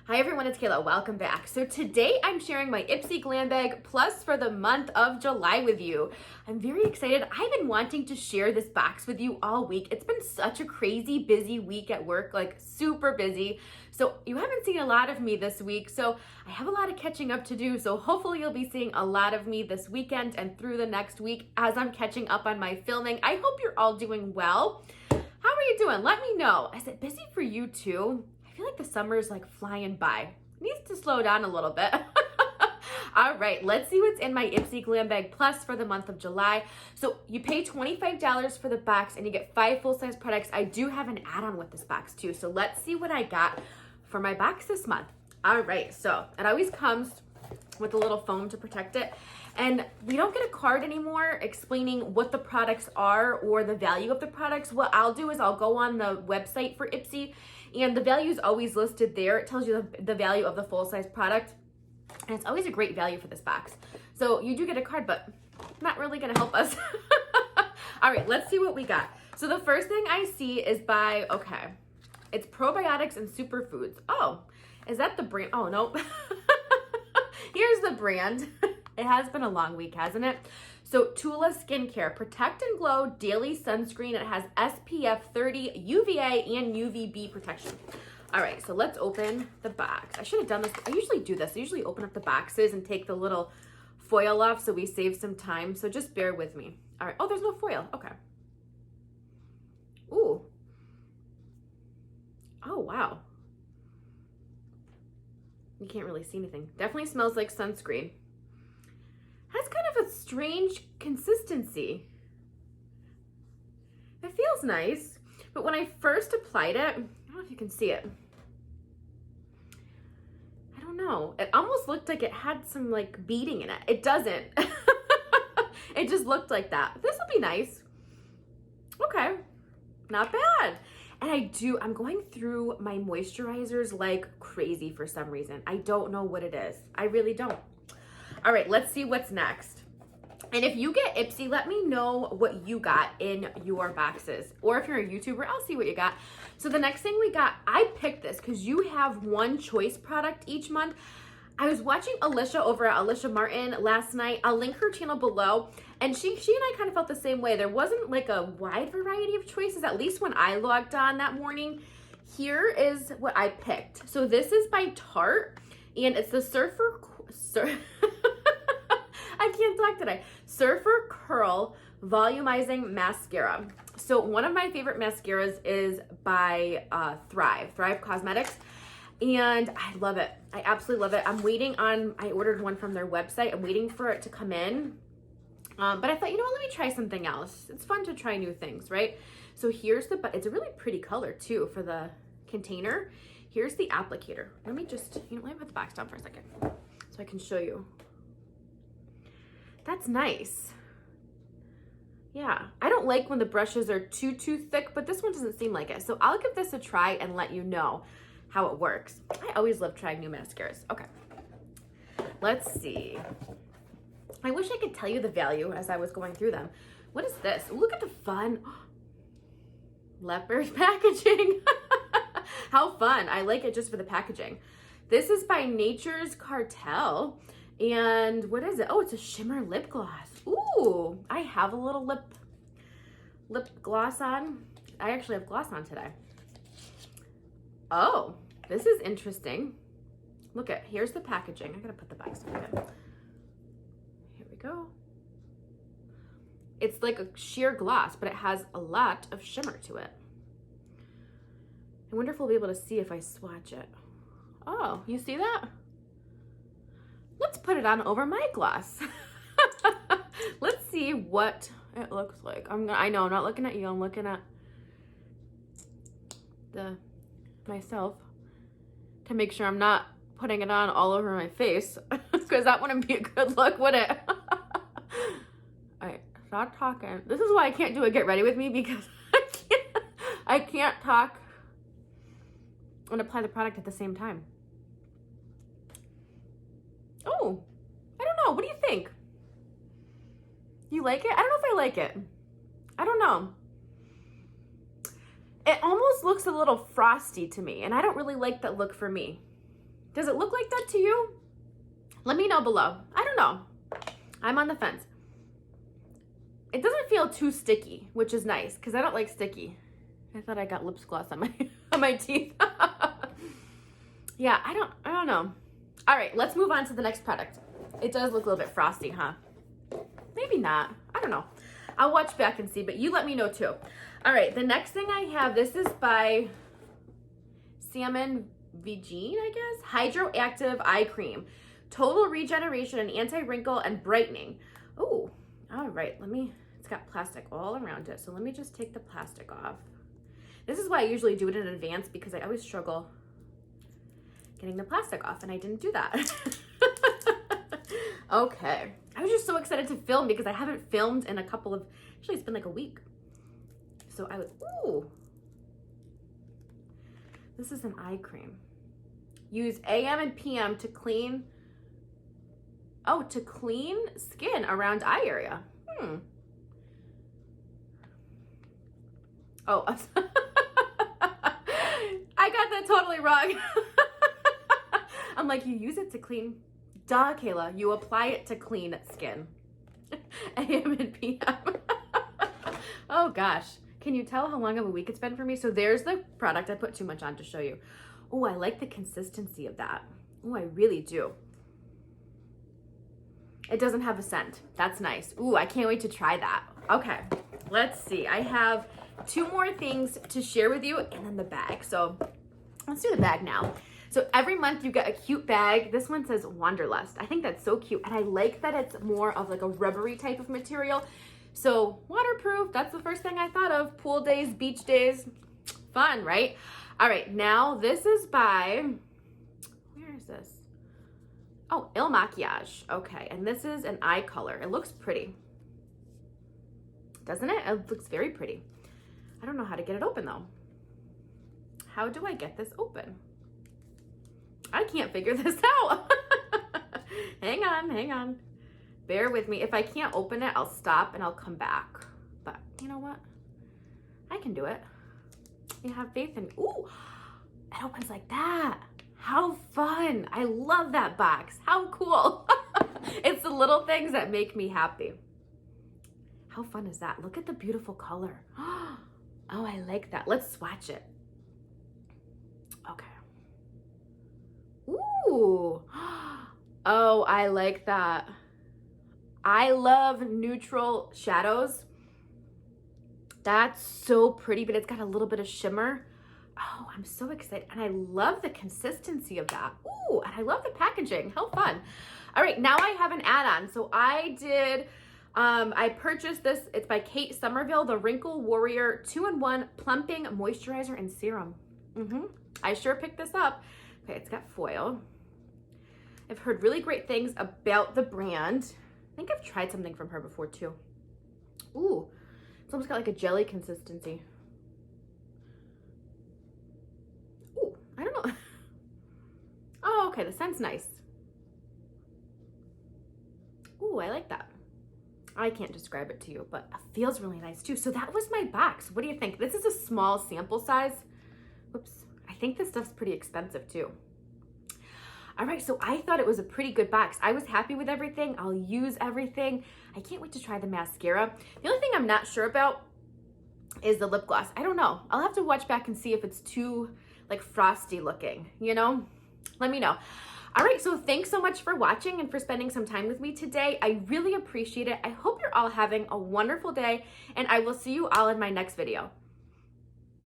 Hi everyone, it's Kayla. Welcome back. So today I'm sharing my Ipsy Glam Bag Plus for the month of July with you. I'm very excited. I've been wanting to share this box with you all week. It's been such a crazy busy week at work, like super busy. So you haven't seen a lot of me this week. So I have a lot of catching up to do. So hopefully you'll be seeing a lot of me this weekend and through the next week as I'm catching up on my filming. I hope you're all doing well. How are you doing? Let me know. Is it busy for you too? I feel like the summer is like flying by. It needs to slow down a little bit. All right, let's see what's in my Ipsy Glam Bag Plus for the month of July. So you pay $25 for the box and you get 5 full-size products. I do have an add-on with this box too. So let's see what I got for my box this month. All right, so it always comes with a little foam to protect it. And we don't get a card anymore explaining what the products are or the value of the products. What I'll do is I'll go on the website for Ipsy and the value is always listed there. It tells you the value of the full-size product. And it's always a great value for this box. So you do get a card, but not really gonna help us. All right, let's see what we got. So the first thing I see is it's probiotics and superfoods. Oh, is that the brand? Oh, nope. Here's the brand. It has been a long week, hasn't it? So Tula Skincare, Protect and Glow Daily Sunscreen. It has SPF 30, UVA, and UVB protection. All right, so let's open the box. I should have done this. I usually do this. I usually open up the boxes and take the little foil off so we save some time. So just bear with me. All right. Oh, there's no foil. Okay. Ooh. Oh, wow. You can't really see anything. Definitely smells like sunscreen. Has kind of a strange consistency. It feels nice, but when I first applied it, I don't know if you can see it. I don't know. It almost looked like it had some like beading in it. It doesn't. It just looked like that. This will be nice. Okay, not bad. And I'm going through my moisturizers like crazy for some reason. I don't know what it is. I really don't. All right, let's see what's next. And if you get Ipsy, let me know what you got in your boxes. Or if you're a YouTuber, I'll see what you got. So the next thing we got, I picked this because you have one choice product each month. I was watching Alicia over at Alicia Martin last night. I'll link her channel below. And she and I kind of felt the same way. There wasn't like a wide variety of choices, at least when I logged on that morning. Here is what I picked. So this is by Tarte, and it's the I can't talk today. Surfer Curl Volumizing Mascara. So one of my favorite mascaras is by Thrive Cosmetics. And I love it. I absolutely love it. I ordered one from their website. I'm waiting for it to come in. But I thought, let me try something else. It's fun to try new things, right? So here's it's a really pretty color too for the container. Here's the applicator. Let me let me put the box down for a second so I can show you. That's nice. Yeah, I don't like when the brushes are too thick, but this one doesn't seem like it. So I'll give this a try and let you know how it works. I always love trying new mascaras. Okay, let's see. I wish I could tell you the value as I was going through them. What is this? Look at the fun leopard packaging. How fun. I like it just for the packaging. This is by Nature's Cartel. And what is it? Oh, it's a shimmer lip gloss. Ooh, I have a little lip gloss on. I actually have gloss on today. Oh, this is interesting. Here's the packaging. I gotta put the box down again. Here we go. It's like a sheer gloss, but it has a lot of shimmer to it. I wonder if we'll be able to see if I swatch it. Oh, you see that? Let's put it on over my gloss. Let's see what it looks like. I know I'm not looking at you. I'm looking at myself to make sure I'm not putting it on all over my face because that wouldn't be a good look, would it? All right, stop talking. This is why I can't do a get ready with me because I can't talk and apply the product at the same time. Oh, I don't know. What do you think? You like it? I don't know if I like it. I don't know. It almost looks a little frosty to me, and I don't really like that look for me. Does it look like that to you? Let me know below. I don't know. I'm on the fence. It doesn't feel too sticky, which is nice because I don't like sticky. I thought I got lip gloss on my on my teeth. Yeah, I don't know. All right, let's move on to the next product. It does look a little bit frosty, huh? Maybe not. I don't know. I'll watch back and see, but you let me know too. All right, the next thing I have, this is by Salmon Vagine, I guess. Hydroactive Eye Cream. Total regeneration and anti-wrinkle and brightening. Oh, all right. It's got plastic all around it. So let me just take the plastic off. This is why I usually do it in advance because I always struggle getting the plastic off and I didn't do that. Okay. I was just so excited to film because I haven't filmed in actually it's been like a week. So ooh. This is an eye cream. Use AM and PM to clean skin around eye area. Oh, I got that totally wrong. I'm like, you use it to clean. Duh, Kayla, you apply it to clean skin. AM and PM. Oh gosh. Can you tell how long of a week it's been for me? So there's the product. I put too much on to show you. Oh, I like the consistency of that. Oh, I really do. It doesn't have a scent. That's nice. Ooh, I can't wait to try that. Okay, let's see. I have 2 more things to share with you and then the bag. So let's do the bag now. So every month you get a cute bag. This one says Wanderlust. I think that's so cute. And I like that it's more of like a rubbery type of material. So waterproof, that's the first thing I thought of. Pool days, beach days, fun, right? All right, now this is by, where is this? Oh, Il Makiage. Okay, and this is an eye color. It looks pretty. Doesn't it? It looks very pretty. I don't know how to get it open though. How do I get this open? I can't figure this out. Hang on. Bear with me. If I can't open it, I'll stop and I'll come back. But you know what? I can do it. You have faith in me. Ooh, it opens like that. How fun. I love that box. How cool. It's the little things that make me happy. How fun is that? Look at the beautiful color. Oh, I like that. Let's swatch it. Okay. Ooh. Oh, I like that. I love neutral shadows. That's so pretty, but it's got a little bit of shimmer. Oh, I'm so excited. And I love the consistency of that. Ooh, and I love the packaging. How fun. All right, now I have an add-on. So I purchased this. It's by Kate Somerville, the Wrinkle Warrior 2-in-1 Plumping Moisturizer and Serum. I sure picked this up. Okay, it's got foil. I've heard really great things about the brand. I think I've tried something from her before too. Ooh, it's almost got like a jelly consistency. Ooh, I don't know. Oh, okay, the scent's nice. Ooh, I like that. I can't describe it to you, but it feels really nice too. So that was my box. What do you think? This is a small sample size. Whoops. I think this stuff's pretty expensive too. All right, so I thought it was a pretty good box. I was happy with everything. I'll use everything. I can't wait to try the mascara. The only thing I'm not sure about is the lip gloss. I don't know. I'll have to watch back and see if it's too like frosty looking, you know? Let me know. All right, so thanks so much for watching and for spending some time with me today. I really appreciate it. I hope you're all having a wonderful day, and I will see you all in my next video.